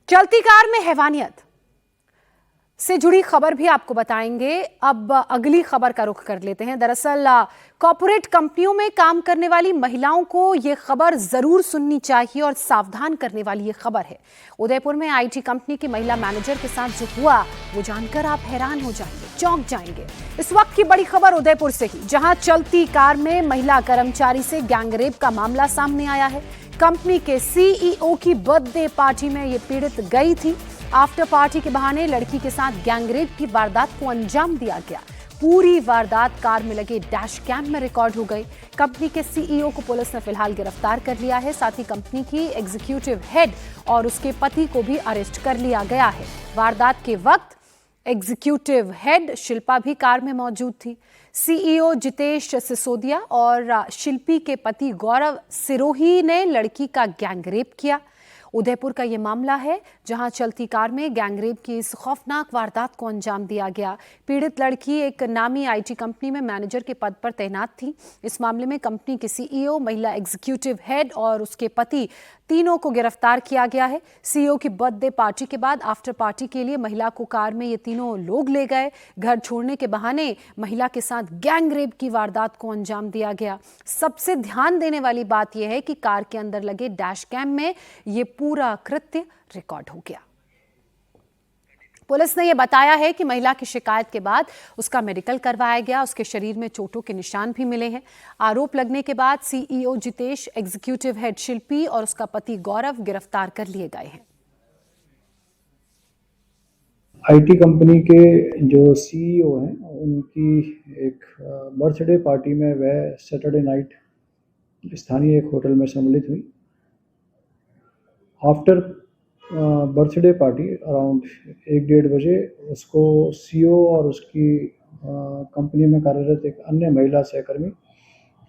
चलती कार में हैवानियत से जुड़ी खबर भी आपको बताएंगे। अब अगली खबर का रुख कर लेते हैं। दरअसल कॉर्पोरेट कंपनियों में काम करने वाली महिलाओं को यह खबर जरूर सुननी चाहिए और सावधान करने वाली ये खबर है। उदयपुर में आईटी कंपनी की महिला मैनेजर के साथ जो हुआ वो जानकर आप हैरान हो जाएंगे, चौंक जाएंगे। इस वक्त की बड़ी खबर उदयपुर से ही, जहां चलती कार में महिला कर्मचारी से गैंगरेप का मामला सामने आया है। कंपनी के सीईओ की बर्थडे पार्टी में ये पीड़ित गई थी। आफ्टर पार्टी के बहाने लड़की के साथ गैंगरेप की वारदात को अंजाम दिया गया। पूरी वारदात कार में लगे डैश कैम में रिकॉर्ड हो गई। कंपनी के सीईओ को पुलिस ने फिलहाल गिरफ्तार कर लिया है। साथ ही कंपनी की एग्जीक्यूटिव हेड और उसके पति को भी अरेस्ट कर लिया गया है। वारदात के वक्त एग्जीक्यूटिव हेड शिल्पा भी कार में मौजूद थी। सीईओ जितेश सिसोदिया और शिल्पी के पति गौरव सिरोही ने लड़की का गैंगरेप किया। उदयपुर का ये मामला है, जहां चलती कार में गैंगरेप की इस खौफनाक वारदात को अंजाम दिया गया। पीड़ित लड़की एक नामी आईटी कंपनी में मैनेजर के पद पर तैनात थी। इस मामले में कंपनी के सीईओ, महिला एग्जीक्यूटिव हेड और उसके पति तीनों को गिरफ्तार किया गया है। सीईओ की बर्थडे पार्टी के बाद आफ्टर पार्टी के लिए महिला को कार में ये तीनों लोग ले गए। घर छोड़ने के बहाने महिला के साथ गैंगरेप की वारदात को अंजाम दिया गया। सबसे ध्यान देने वाली बात यह है कि कार के अंदर लगे डैश कैम में ये पूरा कृत्य रिकॉर्ड हो गया। पुलिस ने यह बताया है कि महिला की शिकायत के बाद उसका मेडिकल करवाया गया। उसके शरीर में चोटों के निशान भी मिले हैं। आरोप लगने के बाद सीईओ जितेश, एग्जीक्यूटिव हेड शिल्पी और उसका पति गौरव गिरफ्तार कर लिए गए हैं। आईटी कंपनी के जो सीईओ हैं, उनकी एक बर्थडे पार्टी में वह सैटरडे नाइट स्थानीय एक होटल में सम्मिलित हुई। आफ्टर बर्थडे पार्टी अराउंड 1-1:30 बजे उसको सीईओ और उसकी कंपनी में कार्यरत एक अन्य महिला सहकर्मी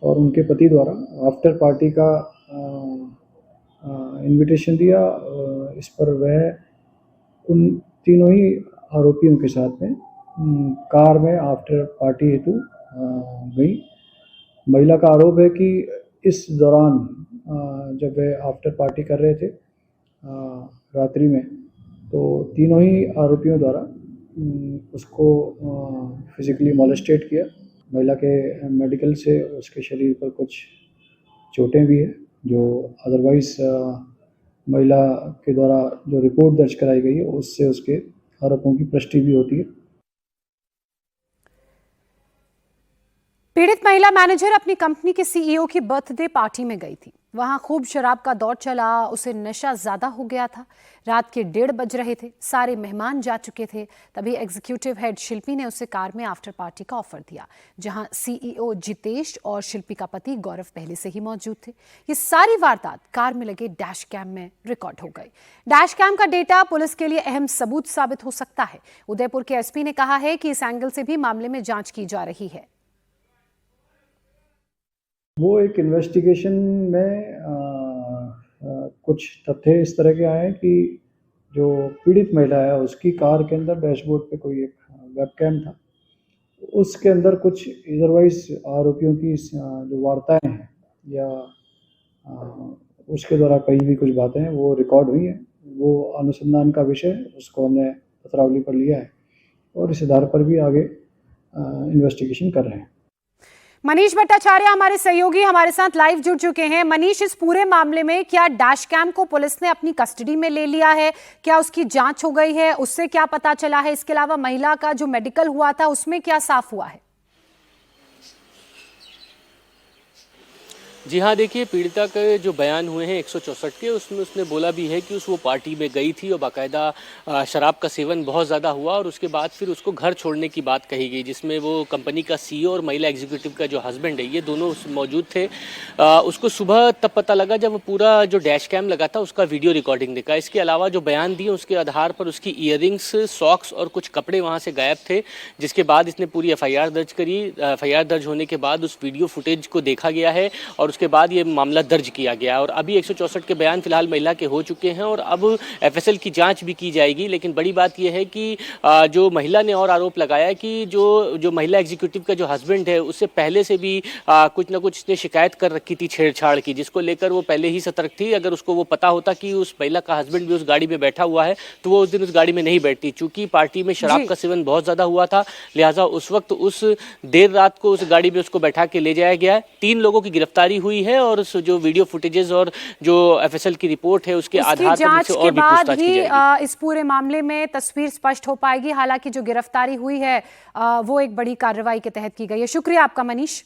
और उनके पति द्वारा आफ्टर पार्टी का इनविटेशन दिया। इस पर वह उन तीनों ही आरोपियों के साथ में कार में आफ्टर पार्टी हेतु गई। महिला का आरोप है कि इस दौरान जब वह आफ्टर पार्टी कर रहे थे रात्रि में, तो तीनों ही आरोपियों द्वारा उसको फिजिकली मॉलेस्टेट किया। महिला के मेडिकल से उसके शरीर पर कुछ चोटें भी हैं, जो अदरवाइज महिला के द्वारा जो रिपोर्ट दर्ज कराई गई है उससे उसके आरोपों की पुष्टि भी होती है। पीड़ित महिला मैनेजर अपनी कंपनी के सीईओ की बर्थडे पार्टी में गई थी। वहां खूब शराब का दौर चला, उसे नशा ज्यादा हो गया था। रात के 1:30 बज रहे थे, सारे मेहमान जा चुके थे। तभी एग्जीक्यूटिव हेड शिल्पी ने उसे कार में आफ्टर पार्टी का ऑफर दिया, जहां सीईओ जितेश और शिल्पी का पति गौरव पहले से ही मौजूद थे। ये सारी वारदात कार में लगे डैश कैम में रिकॉर्ड हो गई। डैश कैम का डेटा पुलिस के लिए अहम सबूत साबित हो सकता है। उदयपुर के एसपी ने कहा है कि इस एंगल से भी मामले में जांच की जा रही है। वो एक इन्वेस्टिगेशन में कुछ तथ्य इस तरह के आए हैं कि जो पीड़ित महिला है उसकी कार के अंदर डैशबोर्ड पे कोई एक वेबकैम था। उसके अंदर कुछ अदरवाइज आरोपियों की जो वार्ताएं हैं या उसके द्वारा कही भी कुछ बातें हैं वो रिकॉर्ड हुई हैं। वो अनुसंधान का विषय, उसको हमने पत्रावली पर लिया है और इस आधार पर भी आगे इन्वेस्टिगेशन कर रहे हैं। मनीष भट्टाचार्य हमारे सहयोगी हमारे साथ लाइव जुड़ चुके हैं। मनीष, इस पूरे मामले में क्या डैश कैम को पुलिस ने अपनी कस्टडी में ले लिया है? क्या उसकी जांच हो गई है? उससे क्या पता चला है? इसके अलावा महिला का जो मेडिकल हुआ था उसमें क्या साफ हुआ है? जी हाँ, देखिए, पीड़िता के जो बयान हुए हैं 164 के, उसमें उसने बोला भी है कि वो पार्टी में गई थी और बाकायदा शराब का सेवन बहुत ज़्यादा हुआ और उसके बाद फिर उसको घर छोड़ने की बात कही गई, जिसमें वो कंपनी का सीईओ और महिला एग्जीक्यूटिव का जो हस्बैंड है ये दोनों मौजूद थे। उसको सुबह तब पता लगा जब वो पूरा जो डैश कैम लगा था उसका वीडियो रिकॉर्डिंग देखा। इसके अलावा जो बयान दिए उसके आधार पर उसकी ईयरिंग्स, सॉक्स और कुछ कपड़े वहाँ से गायब थे, जिसके बाद इसने पूरी एफआईआर दर्ज करी। एफआईआर दर्ज होने के बाद उस वीडियो फुटेज को देखा गया है और उसके बाद ये मामला दर्ज किया गया और अभी 164 के बयान फिलहाल महिला के हो चुके हैं और अब एफएसएल की जांच भी की जाएगी। लेकिन बड़ी बात यह है कि जो महिला ने और आरोप लगाया कि जो महिला एग्जीक्यूटिव का जो हस्बैंड है उससे पहले से भी कुछ ना कुछ इसने शिकायत कर रखी थी छेड़छाड़ की, जिसको लेकर वो पहले ही सतर्क थी। अगर उसको वो पता होता कि उस महिला का हस्बैंड भी उस गाड़ी में बैठा हुआ है तो वो उस दिन उस गाड़ी में नहीं बैठती। चूंकि पार्टी में शराब का सेवन बहुत ज्यादा हुआ था, लिहाजा उस वक्त उस देर रात को उस गाड़ी में उसको बैठा के ले जाया गया। 3 लोगों की गिरफ्तारी हुई है और जो वीडियो फुटेजेस और जो एफएसएल की रिपोर्ट है उसके आधार पर जांच और के भी बाद पूछताछ की ही जाएगी। इस पूरे मामले में तस्वीर स्पष्ट हो पाएगी। हालांकि जो गिरफ्तारी हुई है वो एक बड़ी कार्रवाई के तहत की गई है। शुक्रिया आपका मनीष।